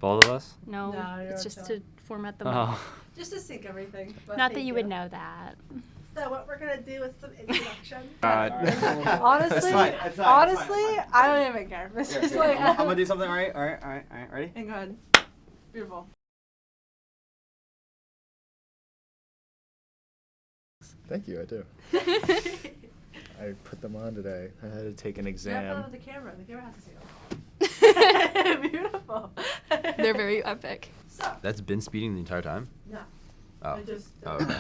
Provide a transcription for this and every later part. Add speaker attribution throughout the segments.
Speaker 1: Both of us?
Speaker 2: No,
Speaker 3: No,
Speaker 2: it's just to format them.
Speaker 1: Oh.
Speaker 3: Just to sync everything. But
Speaker 2: Not that
Speaker 3: thank
Speaker 2: you would know that.
Speaker 3: So what we're gonna do is some introduction.
Speaker 4: Honestly,
Speaker 5: That's fine.
Speaker 3: honestly, I don't even care. It's just like
Speaker 5: I'm gonna do something. All right, ready?
Speaker 3: And go ahead. Beautiful.
Speaker 4: Thank you, I do. I put them on today. I had to take an
Speaker 3: You have to
Speaker 4: exam.
Speaker 3: with the camera. The camera has to see them. Beautiful.
Speaker 2: They're very epic.
Speaker 3: So,
Speaker 1: That's been speeding the entire time?
Speaker 3: no.
Speaker 1: Oh.
Speaker 3: I just.
Speaker 1: Oh, okay.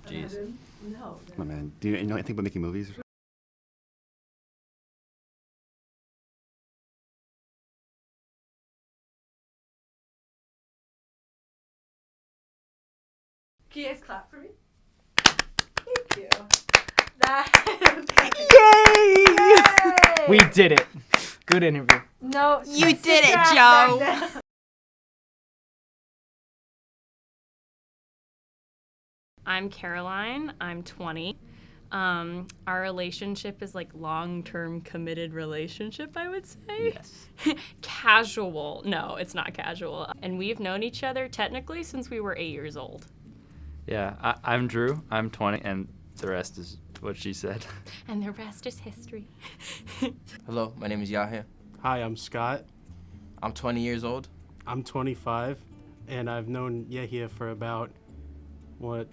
Speaker 1: Jeez.
Speaker 3: No.
Speaker 5: Oh man, do you know anything about making movies?
Speaker 3: Can you guys clap for me? Thank you. Yay!
Speaker 6: We did it. Good interview.
Speaker 3: No,
Speaker 2: You did it,
Speaker 3: back
Speaker 2: Joe.
Speaker 3: down.
Speaker 2: I'm Caroline. I'm 20. Our relationship is like long-term committed relationship, I would say.
Speaker 1: Yes.
Speaker 2: Casual. No, it's not casual. And we've known each other technically since we were 8 years old.
Speaker 1: Yeah, I'm Drew. I'm 20, and the rest is what she said.
Speaker 2: And the rest is history.
Speaker 7: Hello, my name is Yahya.
Speaker 8: Hi, I'm Scott.
Speaker 7: I'm 20 years old.
Speaker 8: I'm 25, and I've known Yahya for about,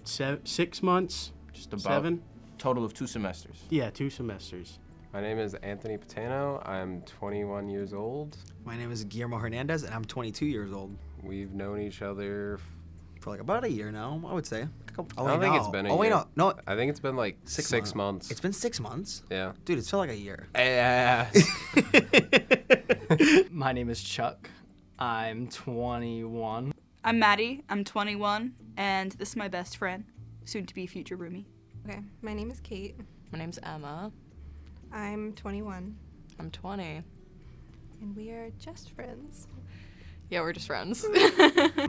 Speaker 8: 6 months?
Speaker 7: Just about
Speaker 8: 7?
Speaker 7: Total of 2 semesters.
Speaker 8: Yeah, 2 semesters.
Speaker 9: My name is Anthony Patano. I'm 21 years old.
Speaker 5: My name is Guillermo Hernandez, and I'm 22 years old.
Speaker 9: We've known each other.
Speaker 5: For like about a year now, I would say.
Speaker 9: I don't think it's been a year.
Speaker 5: Oh wait, no,
Speaker 9: I think it's been like 6 months.
Speaker 5: It's been 6 months.
Speaker 9: Yeah.
Speaker 5: Dude, it's felt like a year.
Speaker 6: My name is Chuck. I'm 21.
Speaker 10: I'm Maddie. I'm 21, and this is my best friend, soon to be future roomie.
Speaker 11: Okay, my name is Kate.
Speaker 12: My name's Emma.
Speaker 11: I'm 21.
Speaker 12: I'm 20.
Speaker 11: And we are just friends.
Speaker 12: Yeah, we're just friends.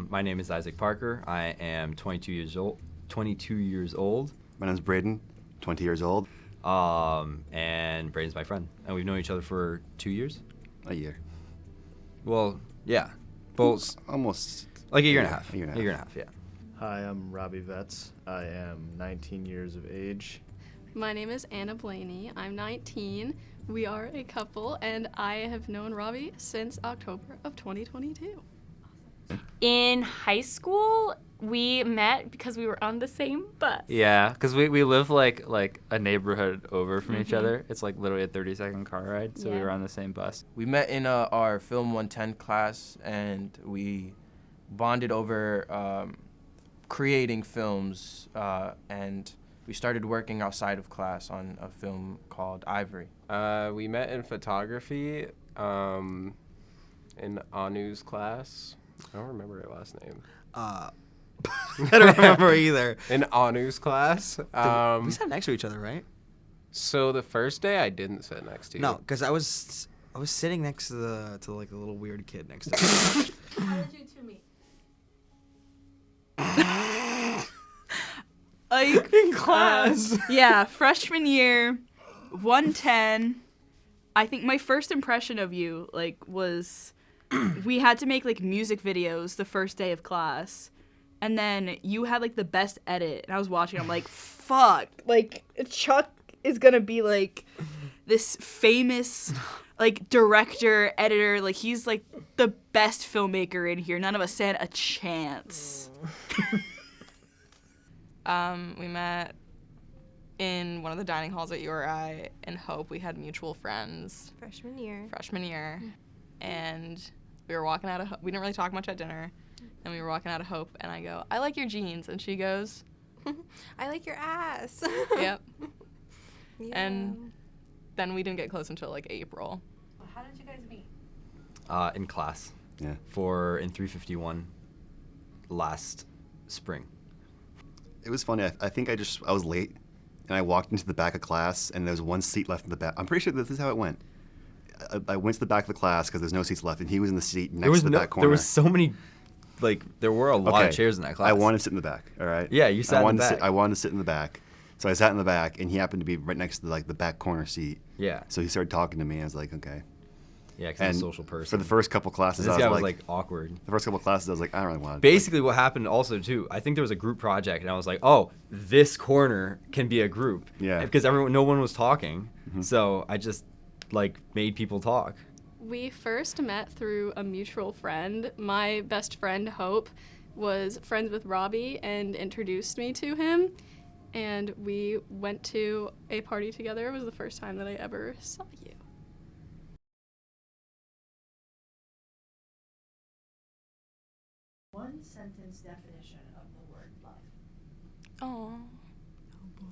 Speaker 1: My name is Isaac Parker. I am 22 years old.
Speaker 5: My name's Braden, 20 years old.
Speaker 1: And Braden's my friend. And we've known each other for 2 years?
Speaker 5: A year.
Speaker 1: Well, yeah. Both.
Speaker 5: Almost.
Speaker 1: Like a year and a half.
Speaker 5: A year and a
Speaker 1: A year and a half, yeah.
Speaker 4: Hi, I'm Robbie Vetz. I am 19 years of age.
Speaker 13: My name is Anna Blaney. I'm 19. We are a couple, and I have known Robbie since October of 2022.
Speaker 2: In high school, we met because we were on the same bus.
Speaker 1: Yeah, because we live like a neighborhood over from each other. It's like literally a 30-second car ride, so we
Speaker 2: Yeah.
Speaker 1: were on the same bus.
Speaker 7: We met in our Film 110 class, and we bonded over creating films, and we started working outside of class on a film called Ivory.
Speaker 9: We met in photography in Anu's class. I don't remember her last name.
Speaker 5: I don't remember either.
Speaker 9: In Anu's class.
Speaker 5: We sat next to each other, right?
Speaker 9: So the first day I didn't sit next to you.
Speaker 5: No, because I was sitting next to like a little weird kid next to me.
Speaker 3: How did you two meet?
Speaker 10: Like,
Speaker 6: In class.
Speaker 10: Yeah, freshman year, 110. I think my first impression of you, was we had to make, music videos the first day of class. And then you had, the best edit. And I was watching, I'm like, fuck. Chuck is gonna be, this famous, director, editor. He's, the best filmmaker in here. None of us stand a chance.
Speaker 12: We met in one of the dining halls at URI in Hope. We had mutual friends.
Speaker 11: Freshman year.
Speaker 12: And we were walking out of Hope. We didn't really talk much at dinner. And we were walking out of Hope, and I go, I like your jeans. And she goes,
Speaker 11: I like your ass.
Speaker 12: yep.
Speaker 11: Yeah.
Speaker 12: And then we didn't get close until, April.
Speaker 3: How did you guys meet?
Speaker 1: In class.
Speaker 5: Yeah.
Speaker 1: In 351 last spring.
Speaker 5: It was funny. I think I was late, and I walked into the back of class, and there was one seat left in the back. I'm pretty sure this is how it went. I went to the back of the class because there's no seats left, and he was in the seat next to the back corner.
Speaker 1: There was so many, there were a lot of chairs in that class.
Speaker 5: I wanted to sit in the back, all right?
Speaker 1: Yeah, you sat in the back.
Speaker 5: I wanted to sit in the back. So I sat in the back, and he happened to be right next to the back corner seat.
Speaker 1: Yeah.
Speaker 5: So he started talking to me, and I was like, okay.
Speaker 14: Yeah, because he's a social person.
Speaker 5: For the first couple classes,
Speaker 14: this guy was like awkward.
Speaker 5: The first couple classes, I was like, I don't really want to.
Speaker 14: Basically, what happened also too, I think there was a group project, and I was like, oh, this corner can be a group.
Speaker 5: Yeah.
Speaker 14: Because no one was talking, so I just like made people talk.
Speaker 13: We first met through a mutual friend. My best friend, Hope, was friends with Robbie and introduced me to him. And we went to a party together. It was the first time that I ever saw you.
Speaker 3: One sentence definition of the word love.
Speaker 12: Oh.
Speaker 3: Oh boy.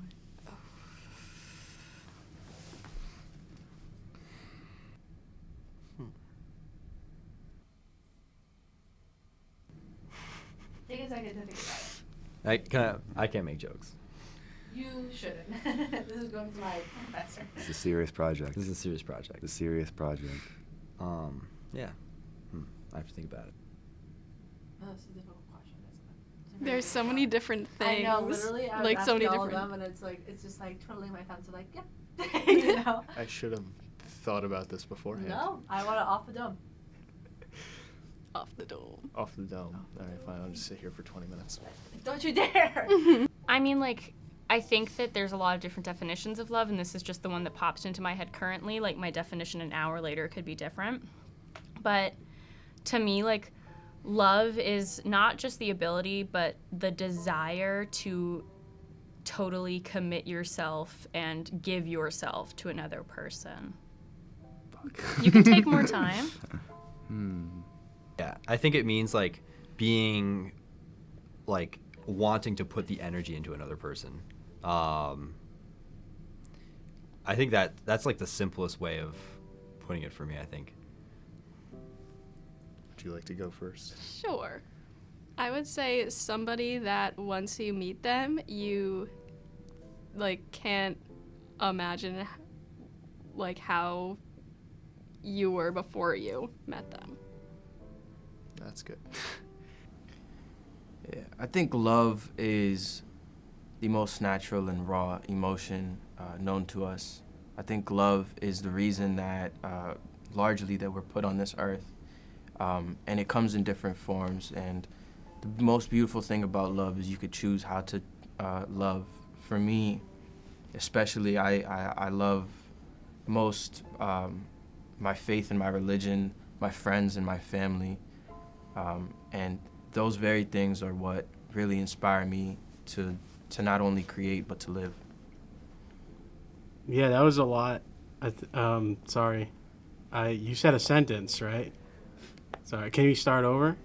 Speaker 3: Take a second to think about it.
Speaker 14: I can't make jokes.
Speaker 3: You shouldn't. This is going to my professor.
Speaker 5: It's a serious project.
Speaker 14: This is a serious project.
Speaker 5: It's a serious project.
Speaker 14: Yeah. I have to think about it.
Speaker 3: Oh, that's a difficult question, isn't it?
Speaker 13: There's so many different things.
Speaker 3: I know, literally. I was
Speaker 13: like so many
Speaker 3: asking all
Speaker 13: different.
Speaker 3: of them, and it's just like twiddling my thumbs. Like, yeah, you know.
Speaker 4: I should have thought about this beforehand.
Speaker 3: No, I want it off the dome.
Speaker 13: Off the dome.
Speaker 4: Off the dome. All right, fine. I'll just sit here for 20 minutes.
Speaker 3: Don't you dare.
Speaker 2: I mean, like, I think that there's a lot of different definitions of love, and this is just the one that pops into my head currently. Like, my definition an hour later could be different. But to me, like, love is not just the ability, but the desire to totally commit yourself and give yourself to another person. You can take more time.
Speaker 14: Yeah, I think it means like being, like wanting to put the energy into another person. I think that's like the simplest way of putting it for me, I think.
Speaker 4: Would you like to go first?
Speaker 13: Sure. I would say somebody that once you meet them, you like can't imagine like how you were before you met them.
Speaker 4: That's good.
Speaker 7: Yeah, I think love is the most natural and raw emotion known to us. I think love is the reason that largely that we're put on this earth, and it comes in different forms. And the most beautiful thing about love is you could choose how to love. For me, especially, I love most my faith and my religion, my friends and my family, and those very things are what really inspire me to not only create but to live.
Speaker 8: Yeah, that was a lot. Sorry. You said a sentence, right? Sorry, can you start over?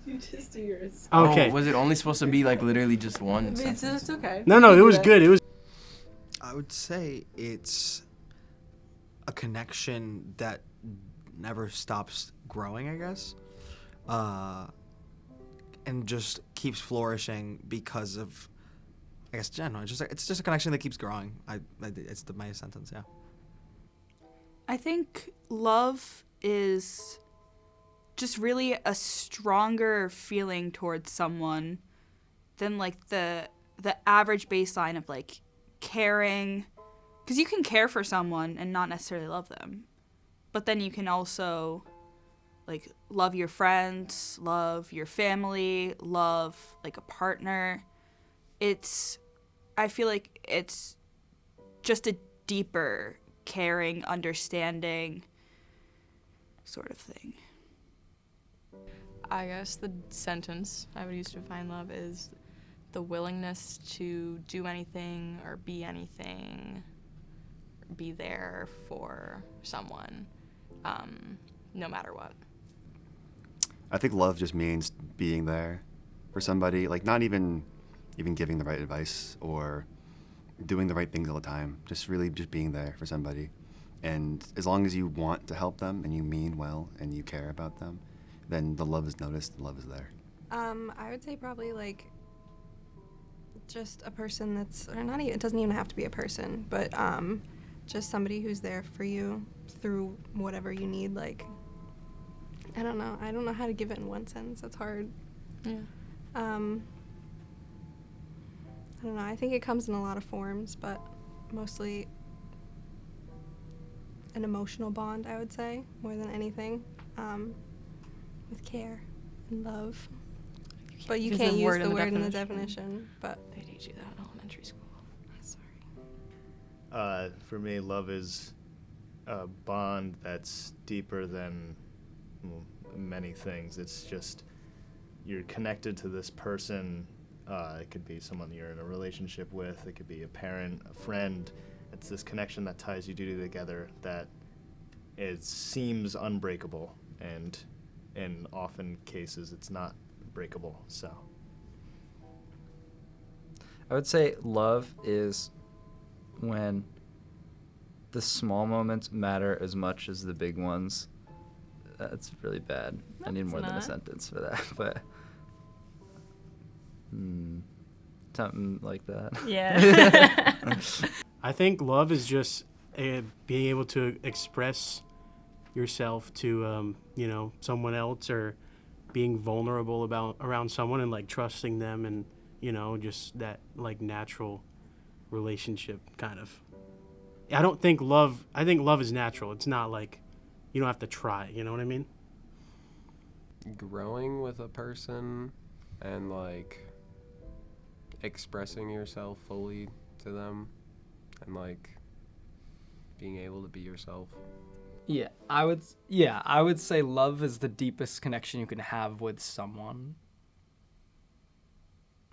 Speaker 3: You just do yours.
Speaker 8: Okay.
Speaker 7: Oh, was it only supposed to be like literally just one sentence?
Speaker 3: It's okay.
Speaker 8: No, it was good. It was.
Speaker 6: I would say it's a connection that never stops growing, I guess, and just keeps flourishing because of, I guess, general. It's just a connection that keeps growing. It's my sentence, yeah.
Speaker 10: I think love is just really a stronger feeling towards someone than like the average baseline of like caring, because you can care for someone and not necessarily love them, but then you can also like love your friends, love your family, love like a partner. I feel like it's just a deeper caring, understanding sort of thing.
Speaker 12: I guess the sentence I would use to define love is the willingness to do anything or be anything, be there for someone, no matter what.
Speaker 5: I think love just means being there for somebody, like not even giving the right advice or doing the right things all the time, just really just being there for somebody. And as long as you want to help them and you mean well and you care about them, then the love is noticed, the love is there.
Speaker 11: I would say probably like just a person that's, or not even, it doesn't even have to be a person, but just somebody who's there for you through whatever you need. Like, I don't know how to give it in one sentence. That's hard.
Speaker 12: Yeah.
Speaker 11: I don't know. I think it comes in a lot of forms, but mostly an emotional bond, I would say, more than anything, with care and love. But you can't use the word in the definition. But
Speaker 12: they teach you that in elementary school.
Speaker 4: For me, love is a bond that's deeper than many things. It's just you're connected to this person. It could be someone you're in a relationship with. It could be a parent, a friend. It's this connection that ties you two together that it seems unbreakable, and in often cases it's not breakable. So
Speaker 1: I would say love is when the small moments matter as much as the big ones. That's really bad. I need more than a sentence for that, but something like that.
Speaker 2: Yeah.
Speaker 8: I think love is just being able to express yourself to someone else, or being vulnerable around someone and like trusting them, and just that like natural relationship kind of. I think love is natural. It's not like you don't have to try, you know what I mean?
Speaker 9: Growing with a person and like expressing yourself fully to them and like being able to be yourself.
Speaker 15: Yeah, I would say love is the deepest connection you can have with someone.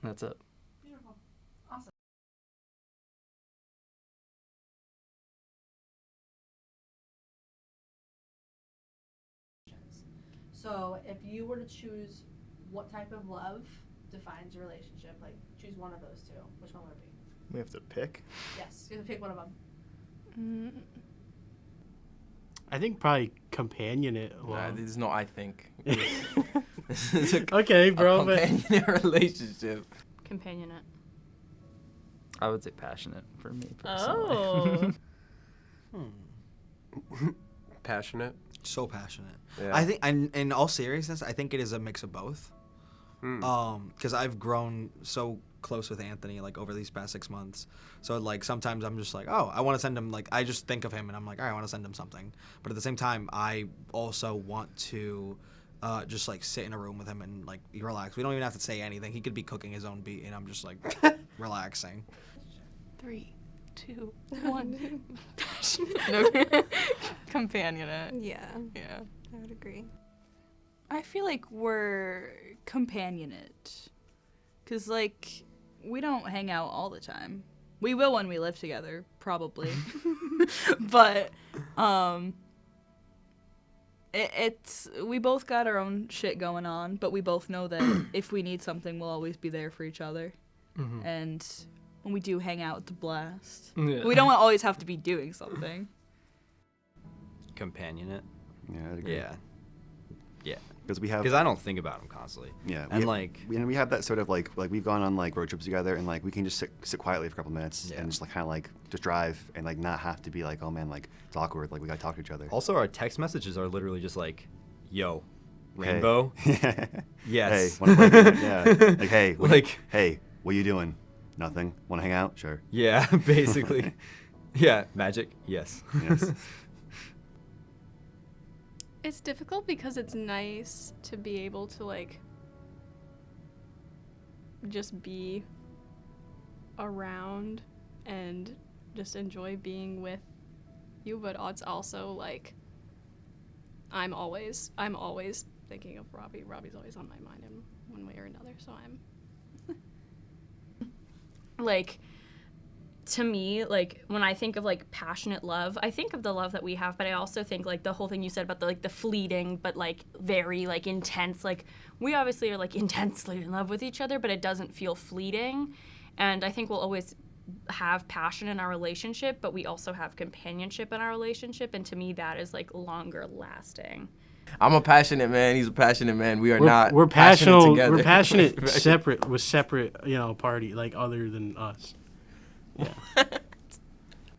Speaker 15: That's it.
Speaker 3: Beautiful. Awesome. So if you were to choose what type of love defines your relationship, like choose one of those two, which one would it be?
Speaker 4: we have to pick.
Speaker 3: Yes, you have to pick one of them.
Speaker 8: I think probably companionate.
Speaker 7: Nah, there's no I think.
Speaker 8: This is okay, bro.
Speaker 7: A companionate relationship.
Speaker 2: Companionate.
Speaker 1: I would say passionate for me personally.
Speaker 9: Passionate.
Speaker 6: So passionate.
Speaker 9: Yeah.
Speaker 6: I think, in all seriousness, I think it is a mix of both. Because I've grown so close with Anthony like over these past 6 months. So like sometimes I'm just like, oh, I want to send him, like I just think of him and I'm like, all right, I want to send him something. But at the same time, I also want to just like sit in a room with him and like relax. We don't even have to say anything. He could be cooking his own beat and I'm just like relaxing.
Speaker 12: 3, 2, 1. No. Companionate.
Speaker 11: Yeah.
Speaker 12: Yeah.
Speaker 11: I would agree.
Speaker 10: I feel like we're companionate. Because, like, we don't hang out all the time. We will when we live together, probably. But, we both got our own shit going on, but we both know that if we need something, we'll always be there for each other.
Speaker 15: Mm-hmm.
Speaker 10: And when we do hang out, it's a blast.
Speaker 14: Yeah.
Speaker 10: We don't always have to be doing something.
Speaker 14: Companionate.
Speaker 5: Yeah, I'd agree.
Speaker 14: Yeah.
Speaker 5: Because
Speaker 14: I don't think about them constantly.
Speaker 5: Yeah,
Speaker 14: and
Speaker 5: we have that sort of like we've gone on like road trips together and like we can just sit quietly for a couple minutes and just like kind of like just drive and like not have to be like, oh man, like it's awkward, like we gotta talk to each other.
Speaker 14: Also, our text messages are literally just like, yo, rainbow.
Speaker 5: Hey.
Speaker 14: Yes.
Speaker 5: Hey, wanna play a game? Yeah. Like hey,
Speaker 14: hey,
Speaker 5: what are you doing? Nothing. Want to hang out? Sure.
Speaker 14: Yeah, basically. Yeah, magic. Yes.
Speaker 5: Yes.
Speaker 13: It's difficult because it's nice to be able to, like, just be around and just enjoy being with you, but it's also, like, I'm always thinking of Robbie. Robbie's always on my mind in one way or another, so I'm...
Speaker 2: Like, to me, like, when I think of, like, passionate love, I think of the love that we have, but I also think, like, the whole thing you said about the fleeting, but, like, very, like, intense, like, we obviously are, like, intensely in love with each other, but it doesn't feel fleeting, and I think we'll always have passion in our relationship, but we also have companionship in our relationship, and to me, that is, like, longer lasting.
Speaker 7: I'm a passionate man. He's a passionate man. We're not.
Speaker 8: We're
Speaker 7: passionate together.
Speaker 8: We're passionate separate party, like, other than us. Yeah.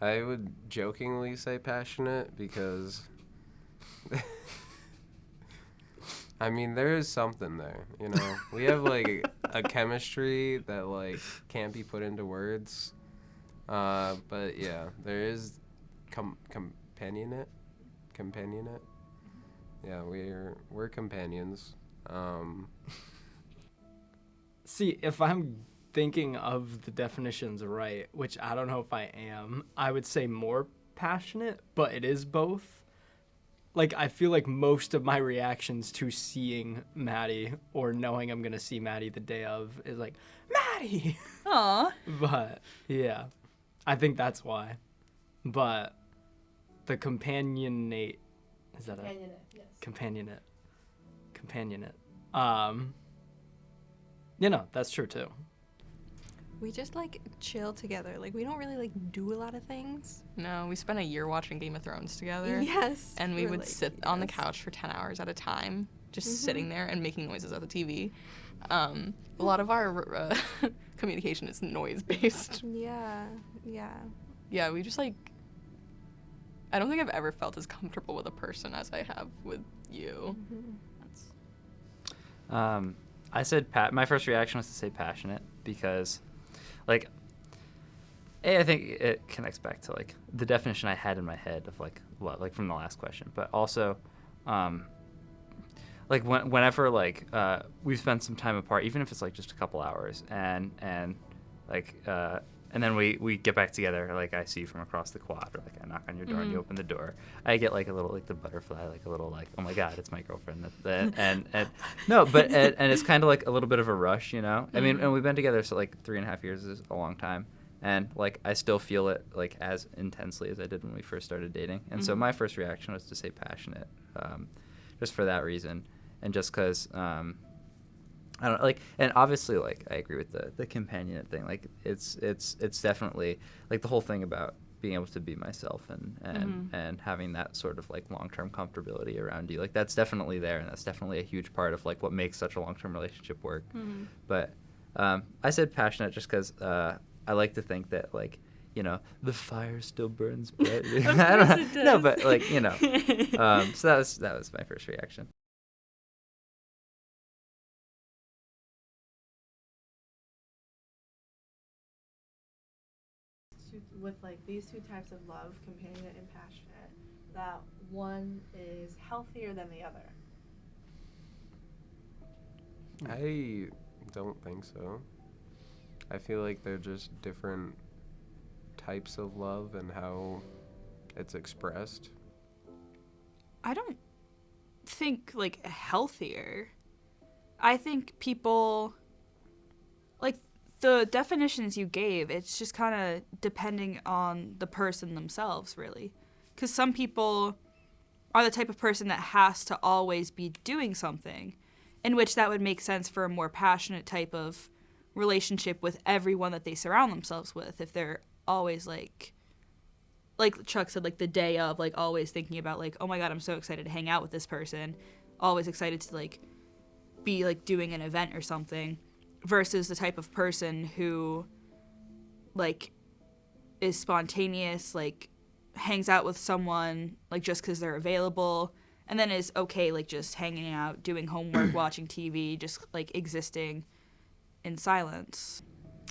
Speaker 9: I would jokingly say passionate because I mean there is something there, you know. We have like a chemistry that like can't be put into words. But yeah, there is companionate. Yeah, we're companions.
Speaker 15: See, if I'm thinking of the definitions right, which I don't know if I am, I would say more passionate, but it is both. Like, I feel like most of my reactions to seeing Maddie or knowing I'm going to see Maddie the day of is like, Maddie!
Speaker 10: Aw.
Speaker 15: But, yeah, I think that's why. But the companionate, is that
Speaker 3: Companionate, yes.
Speaker 15: Companionate. That's true too.
Speaker 11: We just like chill together. Like we don't really like do a lot of things.
Speaker 12: No, we spent a year watching Game of Thrones together.
Speaker 11: Yes.
Speaker 12: And we
Speaker 11: we're
Speaker 12: would
Speaker 11: like,
Speaker 12: sit on the couch for 10 hours at a time, just sitting there and making noises at the TV. A lot of our communication is noise-based.
Speaker 11: Yeah.
Speaker 12: Yeah, we just like, I don't think I've ever felt as comfortable with a person as I have with you.
Speaker 1: I said my first reaction was to say passionate because, like, I think it connects back to like the definition I had in my head of like love, like from the last question, but also, like whenever like we've spent some time apart, even if it's like just a couple hours, and like and then we get back together, like I see you from across the quad, or like I knock on your door and you open the door, I get like a little like the butterfly, like a little like, oh my god, it's my girlfriend. And no, but and it's kind of like a little bit of a rush, you know. I mean, and we've been together so like 3.5 years is a long time, and like I still feel it like as intensely as I did when we first started dating. And so my first reaction was to say passionate, just for that reason, and just because. I don't like, and obviously, like I agree with the companionate thing. Like it's definitely like the whole thing about being able to be myself and having that sort of like long-term comfortability around you. Like that's definitely there, and that's definitely a huge part of like what makes such a long-term relationship work. But I said passionate just because I like to think that like, you know, the fire still burns brightly. I don't know. No, but like, you know, so that was my first reaction.
Speaker 3: With like these two types of love, companionate and passionate, that one is healthier than the other.
Speaker 9: I don't think so. I feel like they're just different types of love and how it's expressed.
Speaker 10: I don't think like healthier. I think people like the definitions you gave, it's just kind of depending on the person themselves, really. Because some people are the type of person that has to always be doing something, in which that would make sense for a more passionate type of relationship with everyone that they surround themselves with. If they're always like Chuck said, like the day of, like always thinking about like, oh my God, I'm so excited to hang out with this person. Always excited to like be like doing an event or something. Versus the type of person who, like, is spontaneous, like, hangs out with someone, like, just because they're available, and then is okay, like, just hanging out, doing homework, watching TV, just, like, existing in silence.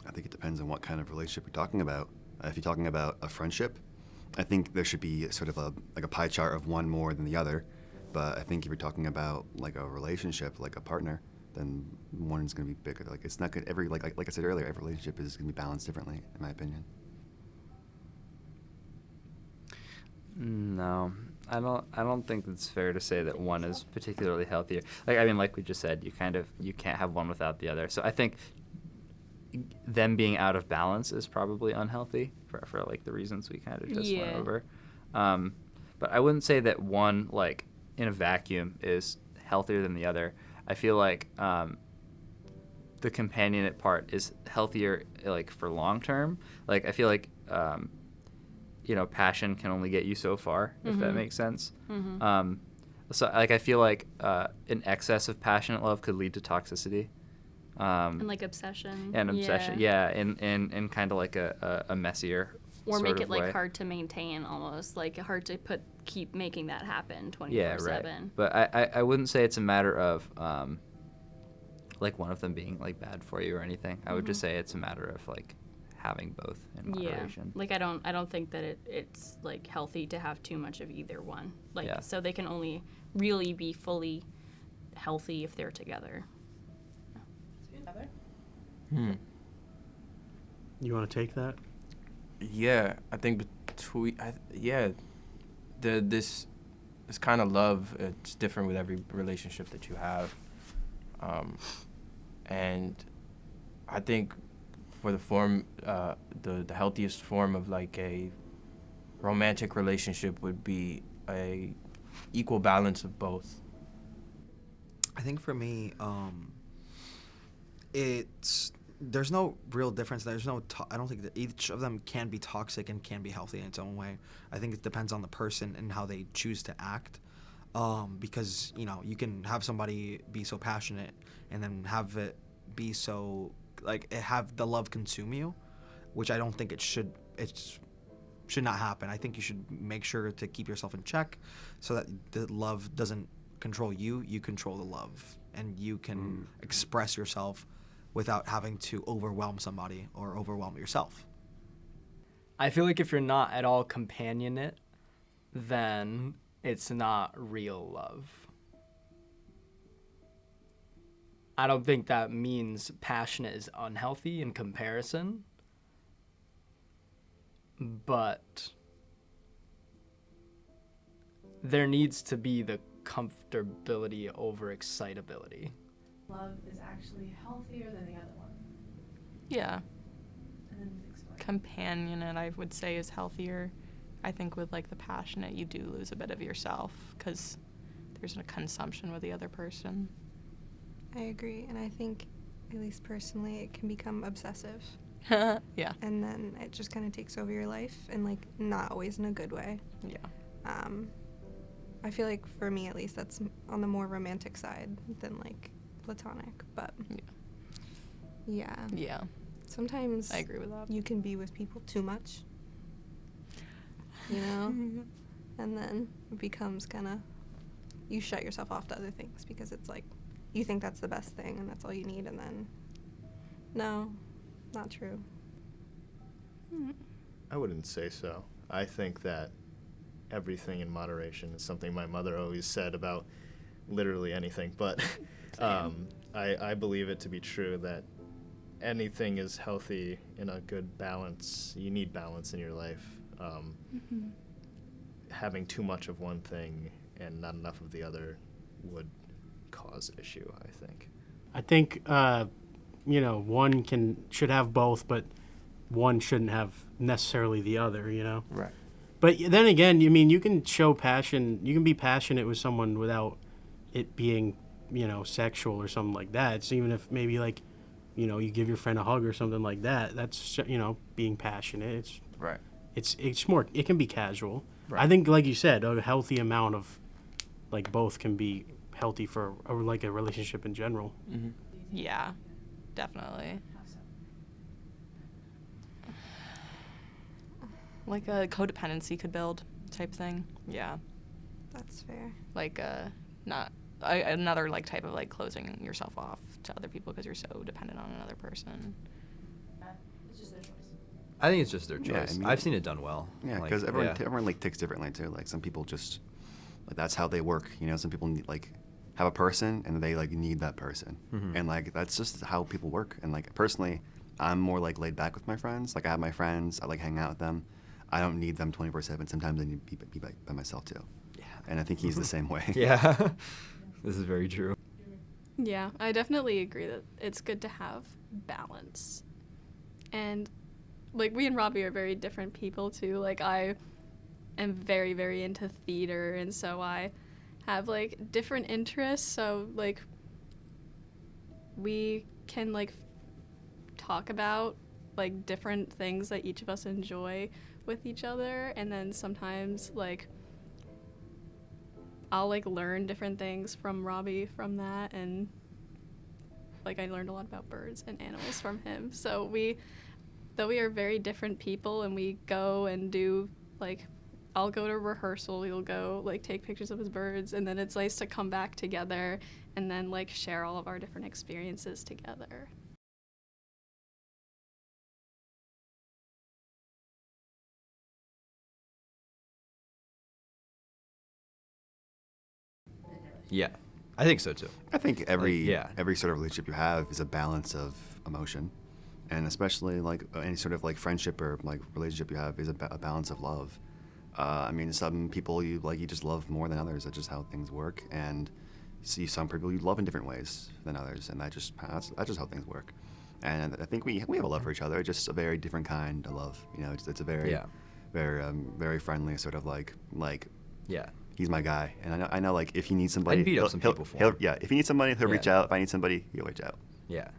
Speaker 5: I think it depends on what kind of relationship you're talking about. If you're talking about a friendship, I think there should be sort of a pie chart of one more than the other. But I think if you're talking about, like, a relationship, like a partner, then one's going to be bigger. Like it's not good. Like I said earlier, every relationship is going to be balanced differently, in my opinion.
Speaker 1: No, I don't think it's fair to say that one is particularly healthier. Like I mean, like we just said, you can't have one without the other. So I think them being out of balance is probably unhealthy for like the reasons we kind of just went over. But I wouldn't say that one like in a vacuum is healthier than the other. I feel like the companionate part is healthier, like for long term. Like I feel like you know, passion can only get you so far, if that makes sense. So like I feel like an excess of passionate love could lead to toxicity.
Speaker 2: And like obsession.
Speaker 1: And obsession, yeah, in kind of like a messier.
Speaker 2: Or make it like
Speaker 1: way.
Speaker 2: hard to maintain, almost like hard to keep making that happen 24/7.
Speaker 1: Yeah, right. But I wouldn't say it's a matter of like one of them being like bad for you or anything. I would just say it's a matter of like having both in
Speaker 2: Yeah,
Speaker 1: moderation.
Speaker 2: like I don't think that it's like healthy to have too much of either one. Like
Speaker 1: Yeah.
Speaker 2: so they can only really be fully healthy if they're together.
Speaker 8: You want to take that?
Speaker 7: Yeah, I think this kind of love, it's different with every relationship that you have, and I think for the form, the healthiest form of like a romantic relationship would be a equal balance of both.
Speaker 6: I think for me, there's no real difference. There's no. I don't think that each of them can be toxic and can be healthy in its own way. I think it depends on the person and how they choose to act. Because you can have somebody be so passionate and then have it be so have the love consume you, which I don't think it should. It should not happen. I think you should make sure to keep yourself in check, so that the love doesn't control you. You control the love, and you can express yourself without having to overwhelm somebody or overwhelm yourself.
Speaker 15: I feel like if you're not at all companionate, then it's not real love. I don't think that means passionate is unhealthy in comparison, but there needs to be the comfortability over excitability.
Speaker 3: Love is actually healthier than the other one.
Speaker 12: Yeah.
Speaker 3: And then explain.
Speaker 12: Companionate, I would say, is healthier. I think with like the passionate, you do lose a bit of yourself because there's a consumption with the other person.
Speaker 11: I agree, and I think, at least personally, it can become obsessive.
Speaker 12: Yeah.
Speaker 11: And then it just kind of takes over your life, and like not always in a good way.
Speaker 12: Yeah.
Speaker 11: I feel like for me, at least, that's on the more romantic side than like platonic. But yeah. Sometimes
Speaker 12: I agree with that.
Speaker 11: You can be with people too much, and then it becomes kind of you shut yourself off to other things because it's like you think that's the best thing and that's all you need, and then no, not true.
Speaker 4: I wouldn't say so. I think that everything in moderation is something my mother always said about literally anything, but I believe it to be true that anything is healthy in a good balance. You need balance in your life. Having too much of one thing and not enough of the other would cause issue, I think.
Speaker 8: I think one should have both, but one shouldn't have necessarily the other.
Speaker 7: Right.
Speaker 8: But then again, you can show passion. You can be passionate with someone without it being, sexual or something like that. It's even if maybe like, you give your friend a hug or something like that. That's being passionate. It's
Speaker 7: right.
Speaker 8: It's more. It can be casual.
Speaker 7: Right.
Speaker 8: I think, like you said, a healthy amount of, like, both can be healthy for a relationship in general.
Speaker 12: Mm-hmm. Yeah, definitely. Like a codependency could build type thing. Yeah.
Speaker 11: That's fair.
Speaker 12: Like another like type of like closing yourself off to other people because you're so dependent on another person.
Speaker 3: It's just their choice.
Speaker 14: I think it's just their
Speaker 5: Yeah,
Speaker 14: choice.
Speaker 5: I mean,
Speaker 14: I've seen it done well.
Speaker 5: Yeah, because everyone like ticks differently too. Like some people just like that's how they work. Some people need, like have a person and they like need that person, and like that's just how people work. And like personally, I'm more like laid back with my friends. Like I have my friends, I like hang out with them. I don't need them 24/7. Sometimes I need to be by myself too. Yeah, and I think he's the same way.
Speaker 14: Yeah, this is very true.
Speaker 13: Yeah, I definitely agree that it's good to have balance. And like we and Robbie are very different people too. Like I am very, very into theater, and so I have like different interests. So like we can like talk about like different things that each of us enjoy with each other, and then sometimes like I'll like learn different things from Robbie from that, and like I learned a lot about birds and animals from him. So though we are very different people, and we go and do like I'll go to rehearsal, he'll go like take pictures of his birds, and then it's nice to come back together and then like share all of our different experiences together.
Speaker 14: Yeah, I think so too.
Speaker 5: I think every
Speaker 14: yeah.
Speaker 5: every sort of relationship you have is a balance of emotion, and especially like any sort of like friendship or like relationship you have is a balance of love. I mean, some people you just love more than others. That's just how things work, and see some people you love in different ways than others, and that's just how things work. And I think we have a love for each other, just a very different kind of love. You know, it's a very very friendly sort of like
Speaker 14: yeah.
Speaker 5: He's my guy, and I know like if he needs somebody,
Speaker 14: I'd beat up some people for him.
Speaker 5: Yeah, if he needs somebody, he'll reach out. If I need somebody, he'll reach out.
Speaker 14: Yeah,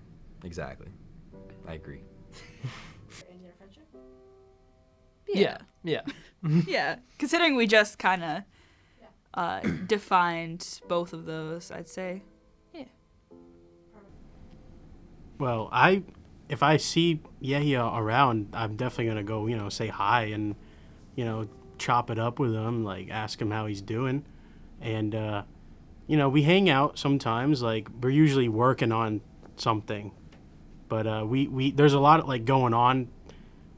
Speaker 14: exactly. I agree.
Speaker 3: In your friendship?
Speaker 15: Yeah.
Speaker 10: Yeah. Considering we just kind of defined both of those, I'd say. Yeah.
Speaker 8: Well, if I see Yehia around, I'm definitely gonna go, say hi and, chop it up with him, like ask him how he's doing, and we hang out sometimes. Like we're usually working on something, but we there's a lot like going on.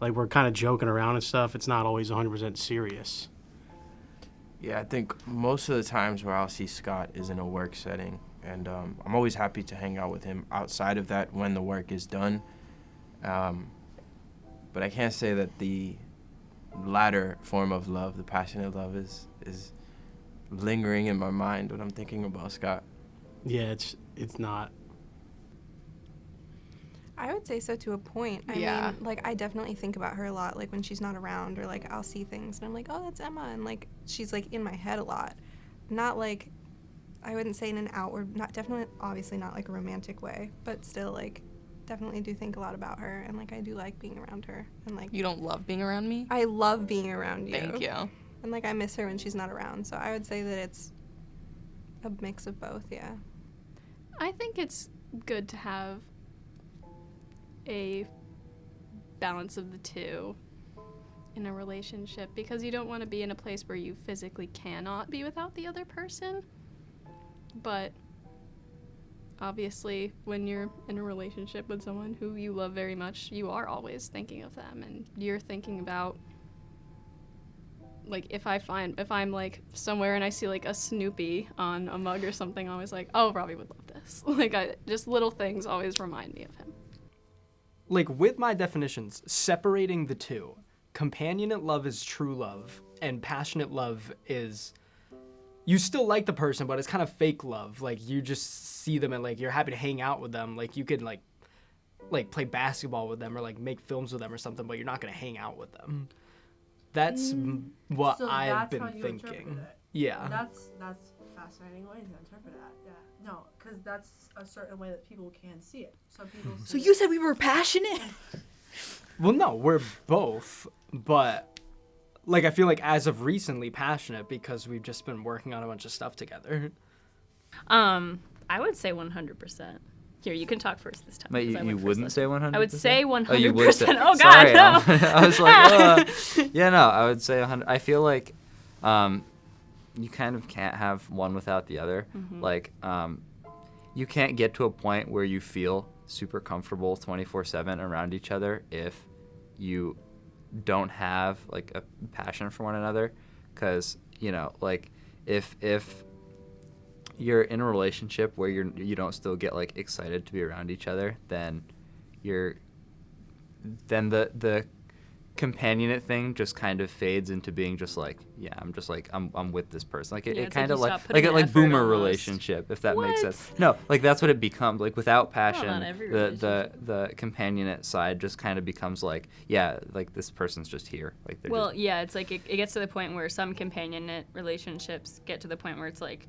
Speaker 8: Like we're kind of joking around and stuff. It's not always 100% serious.
Speaker 7: Yeah, I think most of the times where I'll see Scott is in a work setting, and I'm always happy to hang out with him outside of that when the work is done. But I can't say that the latter form of love, the passionate love, is lingering in my mind when I'm thinking about Scott.
Speaker 8: Yeah, it's not.
Speaker 11: I would say so to a point. I mean, like, I definitely think about her a lot, like, when she's not around, or, like, I'll see things, and I'm like, oh, that's Emma, and, like, she's, like, in my head a lot. Not, like, I wouldn't say in an outward, obviously not, like, a romantic way, but still, like, definitely do think a lot about her, and, like, I do like being around her, and, like...
Speaker 12: You don't love being around me?
Speaker 11: I love being around you.
Speaker 12: Thank you.
Speaker 11: And, like, I miss her when she's not around, so I would say that it's a mix of both, yeah.
Speaker 13: I think it's good to have a balance of the two in a relationship, because you don't want to be in a place where you physically cannot be without the other person. But obviously, when you're in a relationship with someone who you love very much, you are always thinking of them, and you're thinking about, like, if I'm like somewhere and I see like a Snoopy on a mug or something, I'm always like, oh, Robbie would love this. Like, just little things always remind me of him.
Speaker 15: Like, with my definitions, separating the two, companionate love is true love, and passionate love is, you still like the person, but it's kind of fake love. Like, you just see them and, like, you're happy to hang out with them. Like, you could, like play basketball with them or, like, make films with them or something, but you're not going to hang out with them. That's what
Speaker 3: So
Speaker 15: I've
Speaker 3: that's how
Speaker 15: been
Speaker 3: you
Speaker 15: thinking.
Speaker 3: interpret it.
Speaker 15: Yeah.
Speaker 3: That's a fascinating way to interpret that. Yeah. No, because that's a certain way that people can see it. Some people see
Speaker 10: So you said we were passionate?
Speaker 15: Well, no, we're both, but, like, I feel like as of recently passionate because we've just been working on a bunch of stuff together.
Speaker 2: I would say 100%. Here, you can talk first this time.
Speaker 1: Wait, you wouldn't say 100%?
Speaker 2: I would say 100%.
Speaker 1: Oh, you would say,
Speaker 2: oh God,
Speaker 1: sorry,
Speaker 2: no.
Speaker 1: I was like, yeah, no, I would say 100. I feel like you kind of can't have one without the other.
Speaker 2: Mm-hmm.
Speaker 1: Like, you can't get to a point where you feel super comfortable 24/7 around each other if you don't have like a passion for one another. Because like if you're in a relationship where you don't still get like excited to be around each other, then the companionate thing just kind of fades into being just like, yeah, I'm with this person. Like it kind of like a boomer
Speaker 2: almost.
Speaker 1: Relationship, if that makes
Speaker 2: What?
Speaker 1: sense. No, like that's what it becomes. Like without passion,
Speaker 2: not every
Speaker 1: the companionate side just kind of becomes like, yeah, like this person's just here. Like they're
Speaker 2: Well,
Speaker 1: just,
Speaker 2: yeah, it's like it gets to the point where some companionate relationships get to the point where it's like,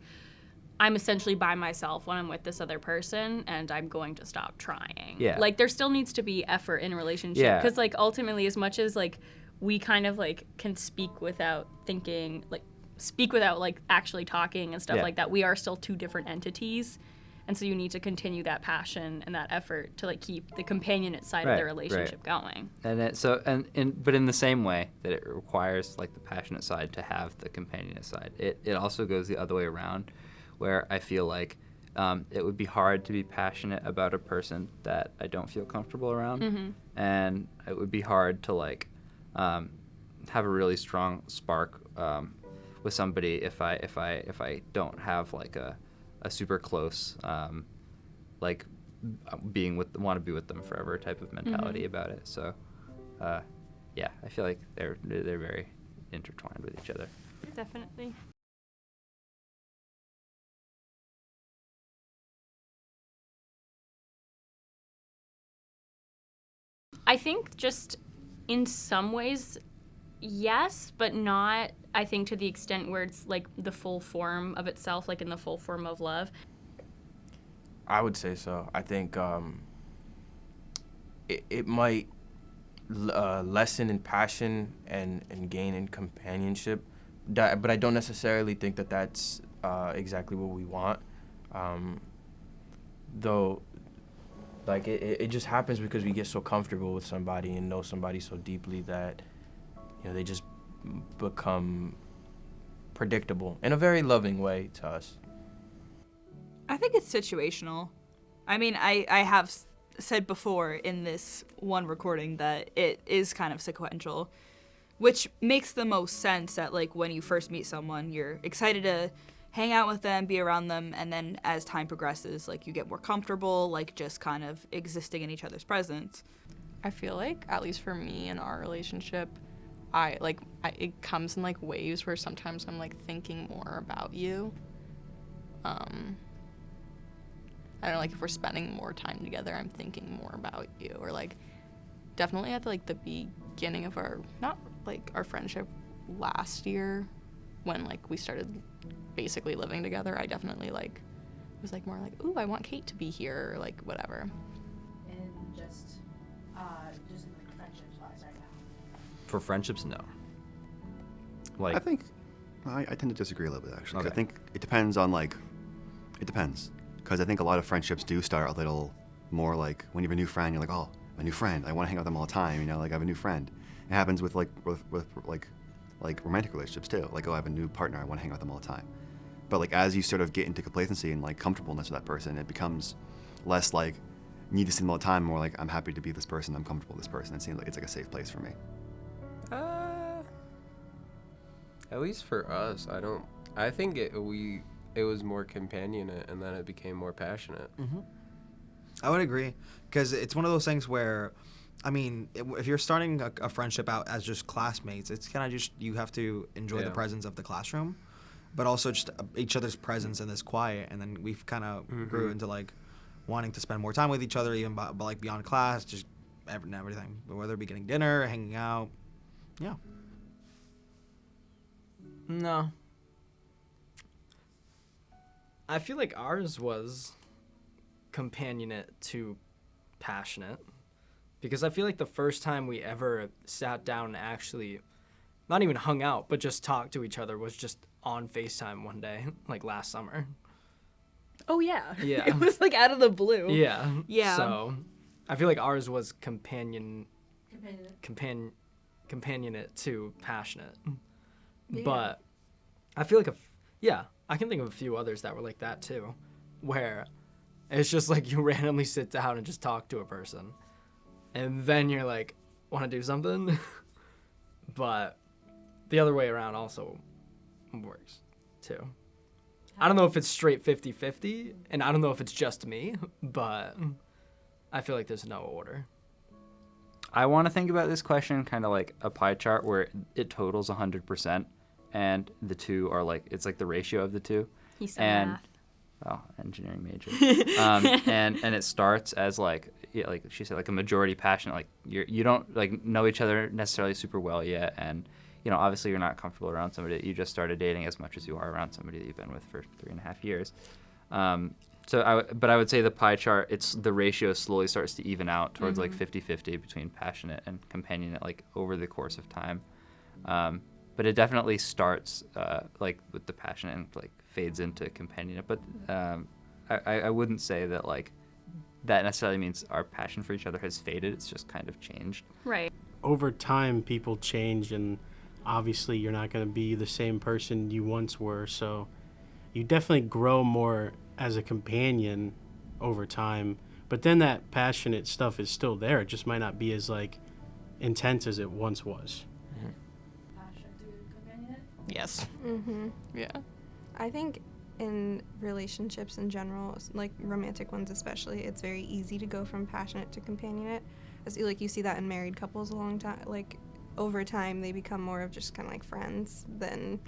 Speaker 2: I'm essentially by myself when I'm with this other person, and I'm going to stop trying.
Speaker 1: Yeah.
Speaker 2: Like, there still needs to be effort in a relationship.
Speaker 1: Yeah.
Speaker 2: Because, like, ultimately, as much as, like, we kind of, like, can speak without thinking, like, actually talking and stuff like that, we are still two different entities. And so you need to continue that passion and that effort to, like, keep the companionate side of the relationship going.
Speaker 1: And but in the same way that it requires, like, the passionate side to have the companionate side, it also goes the other way around, where I feel like it would be hard to be passionate about a person that I don't feel comfortable around,
Speaker 2: Mm-hmm.
Speaker 1: and it would be hard to like have a really strong spark with somebody if I don't have like a super close, like want to be with them forever type of mentality about it. So, yeah, I feel like they're very intertwined with each other.
Speaker 2: Definitely. I think just in some ways, yes, but not, I think, to the extent where it's like the full form of itself, like in the full form of love.
Speaker 7: I would say so. I think it might lessen in passion and gain in companionship, but I don't necessarily think that that's exactly what we want. Though, like, it just happens because we get so comfortable with somebody and know somebody so deeply that, you know, they just become predictable in a very loving way to us.
Speaker 10: I think it's situational. I mean, I have said before in this one recording that it is kind of sequential, which makes the most sense that, like, when you first meet someone, you're excited to hang out with them, be around them, and then as time progresses, like, you get more comfortable, like, just kind of existing in each other's presence.
Speaker 12: I feel like, at least for me in our relationship, it comes in, like, waves where sometimes I'm, like, thinking more about you. I don't know, like, if we're spending more time together, I'm thinking more about you. Or, like, definitely at, like, the beginning of our friendship last year, when, like, we started basically living together, I definitely, like, was, like, more like, ooh, I want Kate to be here, or, like, whatever.
Speaker 3: And just like friendships wise right now.
Speaker 14: For friendships, no. Like,
Speaker 5: I think I tend to disagree a little bit, actually. 'Cause
Speaker 14: Okay.
Speaker 5: I think it depends on, like, it depends. Because I think a lot of friendships do start a little more like when you have a new friend, you're like, oh, my new friend, I want to hang out with them all the time, you know, like I have a new friend. It happens with like romantic relationships too. Like, oh, I have a new partner, I want to hang out with them all the time. But like as you sort of get into complacency and like comfortableness with that person, it becomes less like need to see them all the time, more like I'm happy to be this person, I'm comfortable with this person. It seems like it's like a safe place for me.
Speaker 9: At least for us, I think it was more companionate, and then it became more passionate.
Speaker 6: Mm-hmm. I would agree, because it's one of those things where, I mean, if you're starting a friendship out as just classmates, it's kind of just, you have to enjoy the presence of the classroom, but also just each other's presence in this quiet, and then we've kind of grew into, like, wanting to spend more time with each other, even like beyond class, just everything, but whether it be getting dinner, hanging out, yeah.
Speaker 15: No. I feel like ours was companionate to passionate, because I feel like the first time we ever sat down and actually not even hung out, but just talked to each other was just on FaceTime one day, like last summer.
Speaker 10: Oh, yeah.
Speaker 15: Yeah.
Speaker 10: It was, like, out of the blue.
Speaker 15: Yeah.
Speaker 10: Yeah.
Speaker 15: So I feel like ours was companionate to passionate.
Speaker 10: Yeah.
Speaker 15: But I feel like I can think of a few others that were like that too, where it's just like you randomly sit down and just talk to a person, and then you're like, want to do something? But the other way around also works too. I don't know if it's straight 50-50, and I don't know if it's just me, but I feel like there's no order.
Speaker 1: I want to think about this question kind of like a pie chart where it totals 100%, and the two are like, it's like the ratio of the two.
Speaker 2: He said math.
Speaker 1: Well, engineering major. And it starts as like, yeah, like she said, like a majority passionate. Like you don't like know each other necessarily super well yet, and you know, obviously you're not comfortable around somebody that you just started dating as much as you are around somebody that you've been with for 3.5 years. But I would say the pie chart, it's the ratio slowly starts to even out towards like 50-50 between passionate and companionate, like over the course of time. But it definitely starts like with the passionate and like fades into companionate. But I wouldn't say that like that necessarily means our passion for each other has faded. It's just kind of changed.
Speaker 2: Right.
Speaker 8: Over time, people change, and obviously you're not going to be the same person you once were. So you definitely grow more as a companion over time. But then that passionate stuff is still there. It just might not be as like intense as it once was.
Speaker 3: Passion to companionate?
Speaker 12: Yes.
Speaker 11: Mm-hmm.
Speaker 12: Yeah.
Speaker 11: I think in relationships in general, like romantic ones especially, it's very easy to go from passionate to companionate. As like you see that in married couples a long time, like over time they become more of just kind of like friends than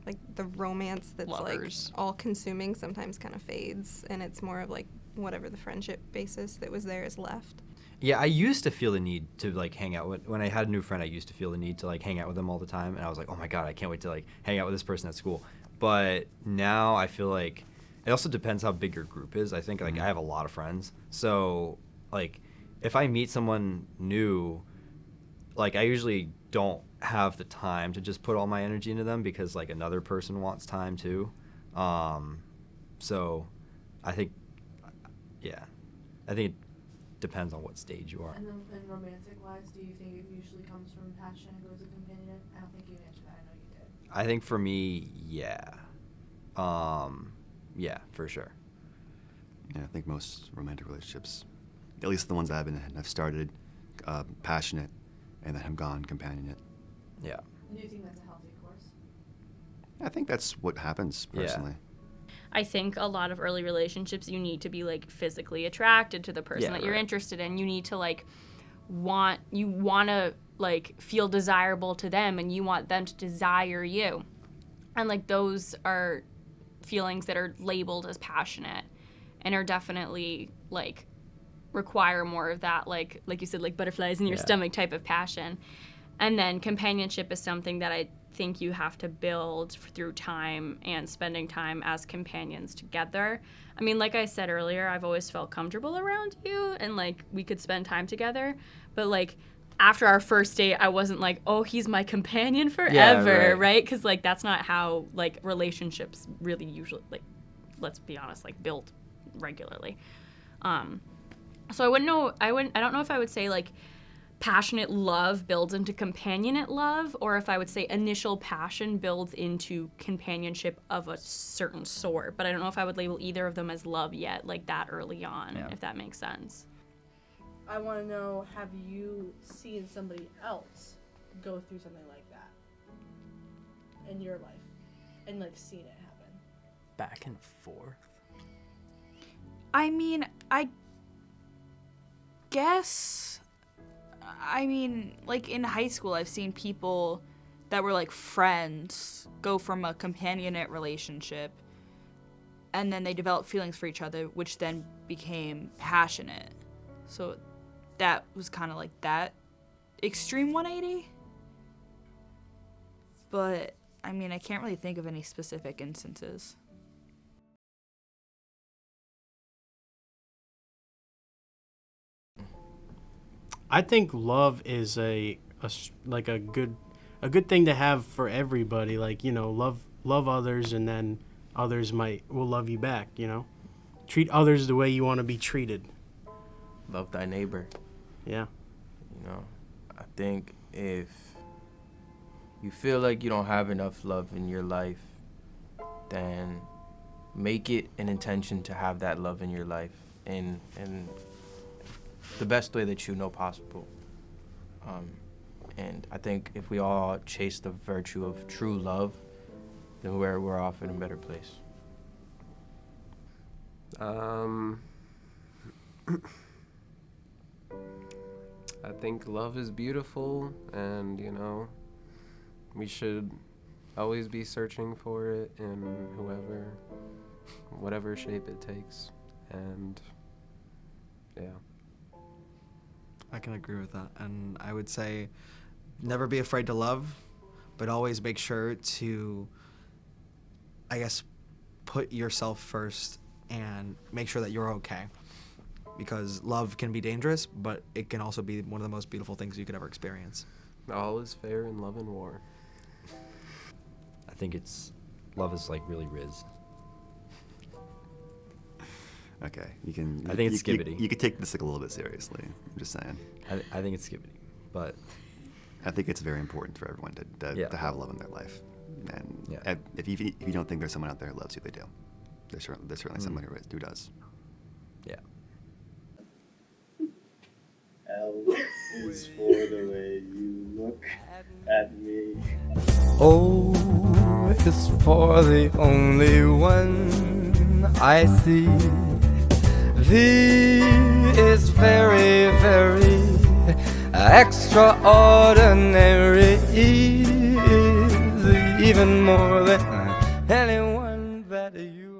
Speaker 11: like the romance that's
Speaker 12: Lovers.
Speaker 11: like all consuming sometimes kind of fades, and it's more of like whatever the friendship basis that was there is left.
Speaker 14: Yeah, I used to feel the need to like hang out with, when I had a new friend, I used to feel the need to like hang out with them all the time, and I was like, oh my god, I can't wait to like hang out with this person at school. But now I feel like it also depends how big your group is. I think like I have a lot of friends, so like if I meet someone new, like I usually don't have the time to just put all my energy into them because like another person wants time too. So I think, yeah, I think it depends on what stage you are.
Speaker 3: And then in romantic wise, do you think it usually comes from passion and goes to companionate? I don't think you answered that. I know you did.
Speaker 14: I think for me, yeah. Yeah, for sure.
Speaker 5: Yeah, I think most romantic relationships, at least the ones I've been in, have started passionate and then have gone companionate.
Speaker 14: Yeah.
Speaker 3: Do you think that's a healthy course?
Speaker 5: I think that's what happens personally.
Speaker 2: I think a lot of early relationships, you need to be like physically attracted to the person that you're interested in. You need to like want to like feel desirable to them, and you want them to desire you. And like those are feelings that are labeled as passionate and are definitely like require more of that like you said, like butterflies in your stomach type of passion. And then companionship is something that I think you have to build through time and spending time as companions together. I mean, like I said earlier, I've always felt comfortable around you and like we could spend time together, but like after our first date, I wasn't like, oh, he's my companion forever, right? Because like that's not how like relationships really usually, like, let's be honest, like built regularly. So I don't know if I would say like passionate love builds into companionate love, or if I would say initial passion builds into companionship of a certain sort. But I don't know if I would label either of them as love yet, like that early on, if that makes sense.
Speaker 3: I want to know, have you seen somebody else go through something like that in your life and like seen it happen?
Speaker 15: Back and forth.
Speaker 10: I mean, I guess, like in high school, I've seen people that were like friends go from a companionate relationship and then they developed feelings for each other, which then became passionate. So that was kind of like that extreme 180. But, I mean, I can't really think of any specific instances.
Speaker 8: I think love is a good thing to have for everybody. Like, you know, love others, and then others will love you back. You know, treat others the way you want to be treated.
Speaker 7: Love thy neighbor.
Speaker 8: Yeah.
Speaker 7: You know, I think if you feel like you don't have enough love in your life, then make it an intention to have that love in your life in the best way that you know possible. And I think if we all chase the virtue of true love, then we're off in a better place.
Speaker 9: I think love is beautiful, and you know, we should always be searching for it in whatever shape it takes. And yeah,
Speaker 6: I can agree with that. And I would say never be afraid to love, but always make sure to, I guess, put yourself first and make sure that you're okay. Because love can be dangerous, but it can also be one of the most beautiful things you could ever experience.
Speaker 9: all is fair in love and war.
Speaker 14: I think love is like really Riz.
Speaker 5: Okay, you can.
Speaker 14: I think it's skibbity.
Speaker 5: You could take this like a little bit seriously. I'm just saying.
Speaker 14: I think it's skibbity, but
Speaker 5: I think it's very important for everyone to have love in their life. And if you don't think there's someone out there who loves you, they do. There's certainly someone who does.
Speaker 14: Yeah.
Speaker 16: L is for the way you look at me.
Speaker 1: Oh.
Speaker 17: is for the only one I see. V is very, very extraordinary. E is even more than anyone that you